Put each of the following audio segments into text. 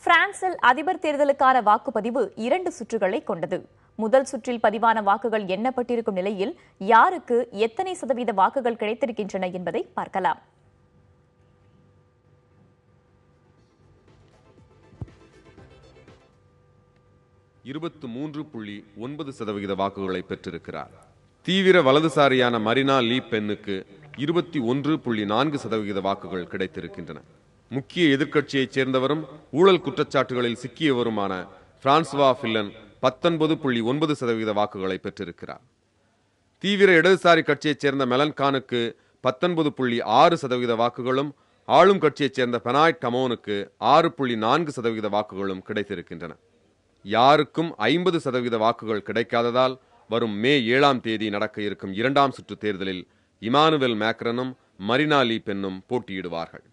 பிரான்சில் அதிபர் தேர்தலுக்கான வாக்குப்பதிவு 2 சுற்றுகளை கொண்டது. முதல் சுற்றில் பதிவான வாக்குகள் எண்ணப்பட்டிருக்கும் நிலையில் யாருக்கு எத்தனை சதவீத வாக்குகள் கிடைத்திருக்கின்றன என்பதை பார்க்கலாம். வாக்குகளை பெற்றிருக்கிறார். தீவிர வலதுசாரியான மரினா லீ பென்னுக்கு 21.4% வாக்குகள் கிடைத்திருக்கின்றன. முக்கிய எதிர்க்கட்சியைச் சேர்ந்தவரும் ஊழல் குற்றச்சாட்டுகளில் சிக்கியவருமான பிரான்சுவா ஃபில்லன் 19.9% வாக்குகளை பெற்றிருக்கிறார். தீவிர இடதுசாரி கட்சியைச் சேர்ந்த மெலன்கானுக்கு 19.6% வாக்குகளும், ஆளும் கட்சியைச் சேர்ந்த பெனாய்ட் கமோனுக்கு 6.4% வாக்குகளும் கிடைத்திருக்கின்றன. யாருக்கும் 50% வாக்குகள் கிடைக்காததால் வரும் மே 7ஆம் தேதி நடக்க இருக்கும் 2ஆம் சுற்று தேர்தலில் இமானுவேல் மேக்ரனும் மரினா லீ பென்னும் போட்டியிடுவார்கள்.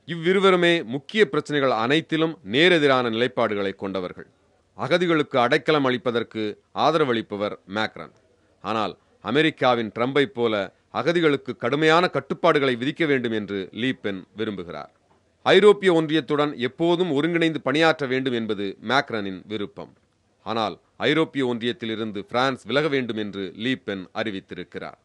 இவ்விருவருமே முக்கிய பிரச்சனைகள் அனைத்திலும் நேரெதிரான நிலைப்பாடுகளை கொண்டவர்கள். அகதிகளுக்கு அடைக்கலம் அளிப்பதற்கு ஆதரவளிப்பவர் மேக்ரன். ஆனால் அமெரிக்காவின் ட்ரம்பை போல அகதிகளுக்கு கடுமையான கட்டுப்பாடுகளை விதிக்க வேண்டும் என்று லீ பென் விரும்புகிறார். ஐரோப்பிய ஒன்றியத்துடன் எப்போதும் ஒருங்கிணைந்து பணியாற்ற வேண்டும் என்பது மேக்ரனின் விருப்பம். ஆனால் ஐரோப்பிய ஒன்றியத்திலிருந்து பிரான்ஸ் விலக வேண்டும் என்று லீ பென் அறிவித்திருக்கிறார்.